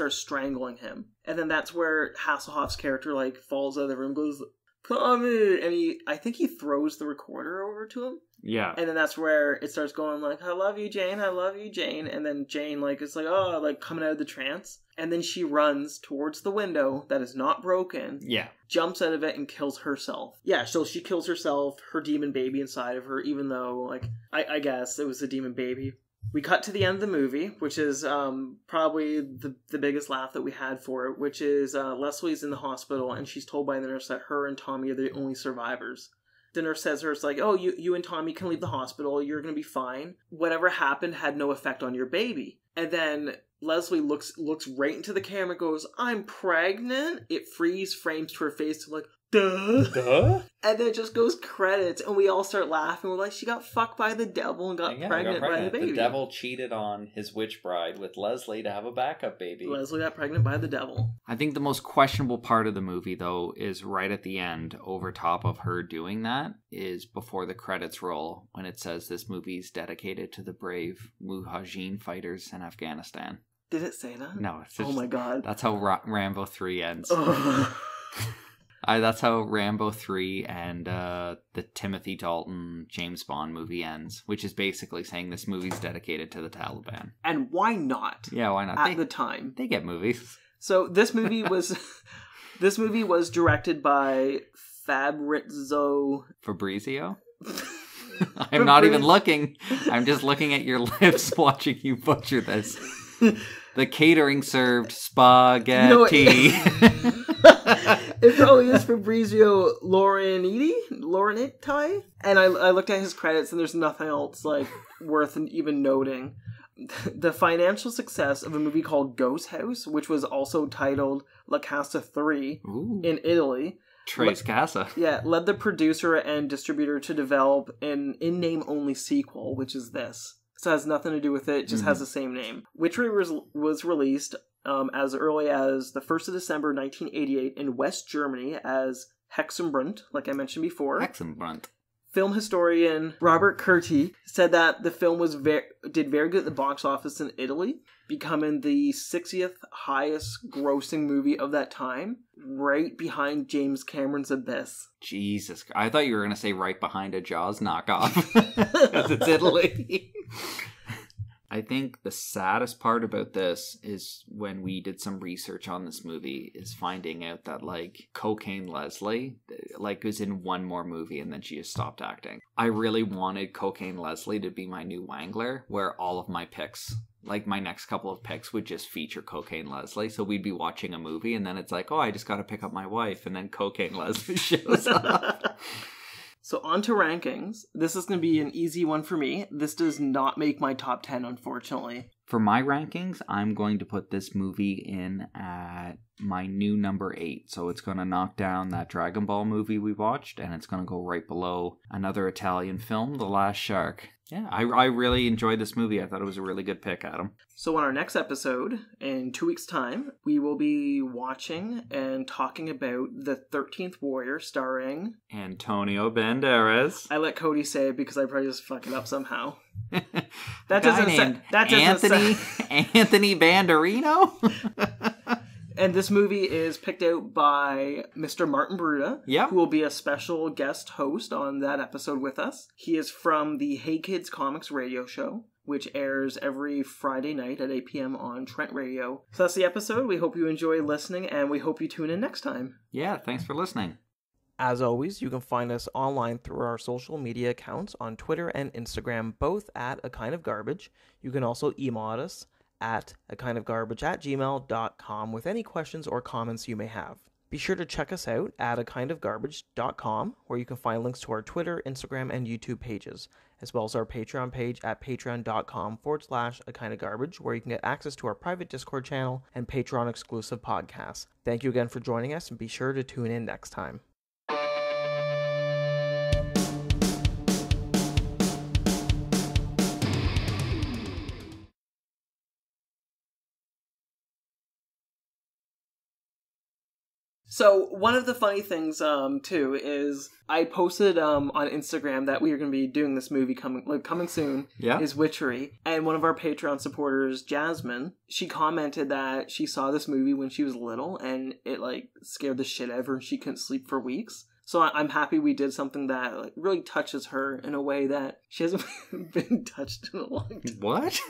strangling him. And then that's where Hasselhoff's character, like, falls out of the room, goes, Tommy! And I think he throws the recorder over to him. Yeah. And then that's where it starts going, like, I love you, Jane, I love you, Jane. And then Jane, like, is like, oh, like, coming out of the trance. And then she runs towards the window that is not broken. Yeah. Jumps out of it and kills herself. Yeah, so she kills herself, her demon baby inside of her, even though, like, I guess it was a demon baby. We cut to the end of the movie, which is probably the biggest laugh that we had for it, which is Leslie's in the hospital, and she's told by the nurse that her and Tommy are the only survivors. The nurse says to her, it's like, oh, you and Tommy can leave the hospital, you're going to be fine. Whatever happened had no effect on your baby. And then Leslie looks right into the camera and goes, I'm pregnant? It freeze frames to her face, like, duh? And then it just goes credits, and we all start laughing. We're like, she got fucked by the devil and got pregnant by the baby. The devil cheated on his witch bride with Leslie to have a backup baby. Leslie got pregnant by the devil. I think the most questionable part of the movie, though, is right at the end, over top of her doing that, is before the credits roll, when it says this movie is dedicated to the brave Mujahideen fighters in Afghanistan. Did it say that? No. It's just, oh my god. That's how Rambo 3 ends. That's how Rambo 3 and the Timothy Dalton James Bond movie ends, which is basically saying this movie's dedicated to the Taliban. And why not? Yeah, why not? At the time. They get movies. So this movie was directed by Fabrizio I'm not even looking. I'm just looking at your lips watching you butcher this. The catering served spaghetti. No, it probably is Fabrizio Laurenetti. And I looked at his credits and there's nothing else like worth even noting. The financial success of a movie called Ghost House, which was also titled La Casa 3 in Italy, Tres Casa. Yeah, led the producer and distributor to develop an in-name only sequel, which is this. So it has nothing to do with it, just has the same name. Witchery was released as early as the 1st of December 1988 in West Germany as Hexenbrunn, like I mentioned before. Hexenbrunn. Film historian Robert Curti said that the film did very good at the box office in Italy, becoming the 60th highest grossing movie of that time, right behind James Cameron's Abyss. Jesus. I thought you were going to say right behind a Jaws knockoff. Because it's Italy. I think the saddest part about this is when we did some research on this movie is finding out that, like, Cocaine Leslie, like, was in one more movie and then she just stopped acting. I really wanted Cocaine Leslie to be my new Wangler, where all of my picks, like, my next couple of picks would just feature Cocaine Leslie. So we'd be watching a movie and then it's like, oh, I just got to pick up my wife. And then Cocaine Leslie shows up. So on to rankings. This is going to be an easy one for me. This does not make my top 10, unfortunately. For my rankings, I'm going to put this movie in at my new number 8. So it's going to knock down that Dragon Ball movie we watched, and it's going to go right below another Italian film, The Last Shark. Yeah, I really enjoyed this movie. I thought it was a really good pick, Adam. So on our next episode, in 2 weeks' time, we will be watching and talking about The 13th Warrior, starring Antonio Banderas. I let Cody say it because I probably just fuck it up somehow. Anthony Banderino? And this movie is picked out by Mr. Martin Bruda, who will be a special guest host on that episode with us. He is from the Hey Kids Comics radio show, which airs every Friday night at 8 p.m. on Trent Radio. So that's the episode. We hope you enjoy listening, and we hope you tune in next time. Yeah, thanks for listening. As always, you can find us online through our social media accounts on Twitter and Instagram, both at A Kind of Garbage. You can also email us at akindofgarbage@gmail.com with any questions or comments you may have. Be sure to check us out at akindofgarbage.com, where you can find links to our Twitter, Instagram, and YouTube pages, as well as our Patreon page at patreon.com/akindofgarbage, where you can get access to our private Discord channel and Patreon exclusive podcasts. Thank you again for joining us, and be sure to tune in next time. So one of the funny things, too, is I posted on Instagram that we are going to be doing this movie coming soon. Yeah. Is Witchery, and one of our Patreon supporters, Jasmine, she commented that she saw this movie when she was little, and it scared the shit out of her, and she couldn't sleep for weeks. So I'm happy we did something that really touches her in a way that she hasn't been touched in a long time. What?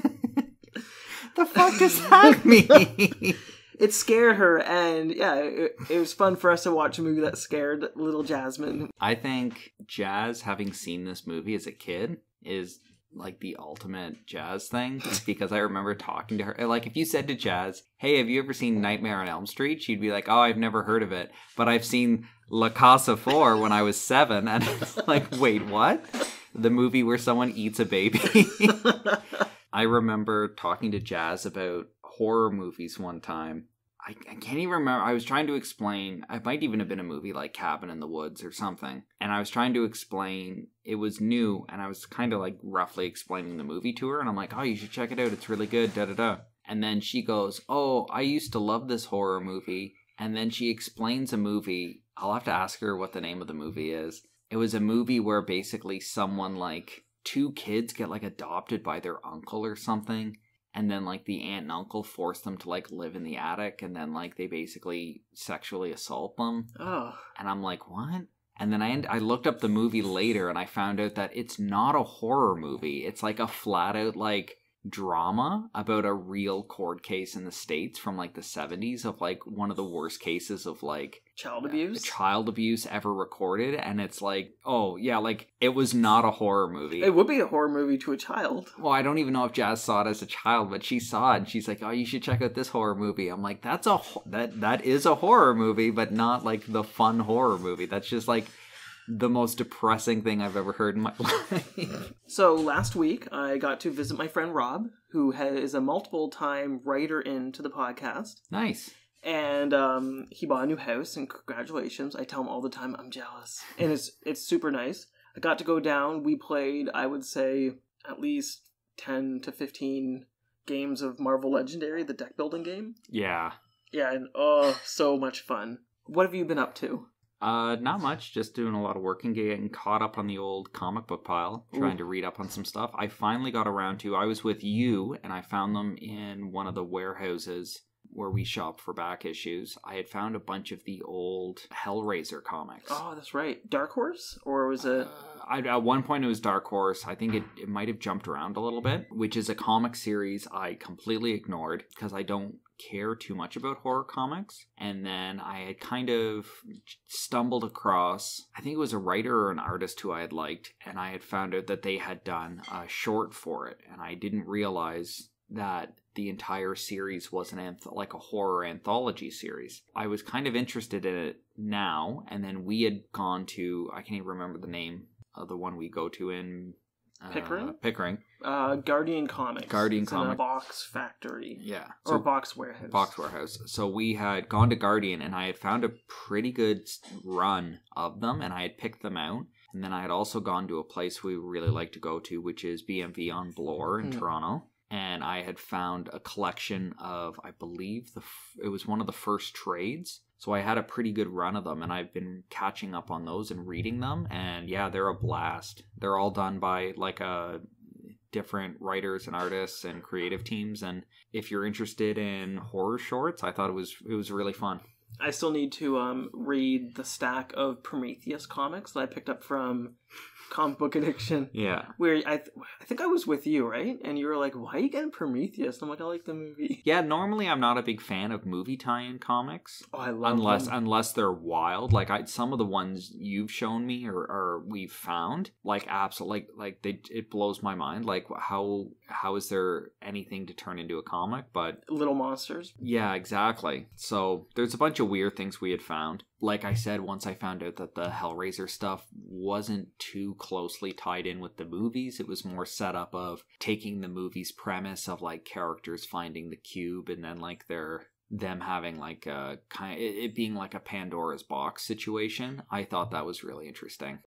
The fuck does that mean? It scared her, and yeah, it was fun for us to watch a movie that scared little Jasmine. I think Jazz, having seen this movie as a kid, is like the ultimate Jazz thing, because I remember talking to her. Like, if you said to Jazz, hey, have you ever seen Nightmare on Elm Street? She'd be like, oh, I've never heard of it, but I've seen La Casa 4 when I was 7, and it's like, wait, what? The movie where someone eats a baby? I remember talking to Jazz about horror movies one time. I can't even remember. I was trying to explain, it might even have been a movie like Cabin in the Woods or something, and I was trying to explain, it was new, and I was kind of like roughly explaining the movie to her, and I'm like, oh, you should check it out, it's really good, da-da-da. And then she goes, oh, I used to love this horror movie, and then she explains a movie. I'll have to ask her what the name of the movie is. It was a movie where basically someone, like, 2 kids get adopted by their uncle or something, and then the aunt and uncle force them to live in the attic, and then they basically sexually assault them. Oh. And I'm like, what? And then I looked up the movie later, and I found out that it's not a horror movie. It's a flat out drama about a real court case in the States from the 70s of one of the worst cases of child abuse ever recorded. And it's oh yeah, it was not a horror movie. It would be a horror movie to a child. Well, I don't even know if Jazz saw it as a child, but she saw it and she's like, oh, you should check out this horror movie. I'm like, that is a horror movie, but not the fun horror movie. That's just the most depressing thing I've ever heard in my life. So last week, I got to visit my friend Rob, who is a multiple-time writer into the podcast. Nice. And he bought a new house, and congratulations. I tell him all the time I'm jealous. And it's super nice. I got to go down. We played, I would say, at least 10 to 15 games of Marvel Legendary, the deck building game. Yeah. Yeah, and so much fun. What have you been up to? Not much. Just doing a lot of work and getting caught up on the old comic book pile, trying to read up on some stuff. I finally got around to, I was with you, and I found them in one of the warehouses where we shop for back issues. I had found a bunch of the old Hellraiser comics. Oh, that's right. Dark Horse? Or was it... At one point it was Dark Horse. I think it might have jumped around a little bit, which is a comic series I completely ignored because I don't care too much about horror comics. And then I had kind of stumbled across, I think it was a writer or an artist who I had liked, and I had found out that they had done a short for it, and I didn't realize that the entire series was like a horror anthology series. I was kind of interested in it now, and then we had gone to, I can't even remember the name of the one we go to in Pickering? Pickering. Guardian Comics. Guardian Comics. In a box factory. Yeah. Or box warehouse. Box warehouse. So we had gone to Guardian, and I had found a pretty good run of them, and I had picked them out. And then I had also gone to a place we really like to go to, which is BMV on Bloor in Toronto. And I had found a collection of, I believe, it was one of the first trades. So I had a pretty good run of them, and I've been catching up on those and reading them. And yeah, they're a blast. They're all done by like different writers and artists and creative teams. And if you're interested in horror shorts, I thought it was really fun. I still need to read the stack of Prometheus comics that I picked up from Comic Book Addiction. Yeah. Where I think I was with you, right? And you were like, why are you getting Prometheus? And I'm like, I like the movie. Yeah, normally I'm not a big fan of movie tie-in comics. Oh, I love them. Unless they're wild. Like some of the ones you've shown me or we've found, like absolutely, it blows my mind. Like how is there anything to turn into a comic? But Little Monsters. Yeah, exactly. So there's a bunch of weird things we had found. Like I said, once I found out that the Hellraiser stuff wasn't too closely tied in with the movies, it was more set up of taking the movie's premise of like characters finding the cube and then like them having like a kind of, it being like a Pandora's box situation. I thought that was really interesting.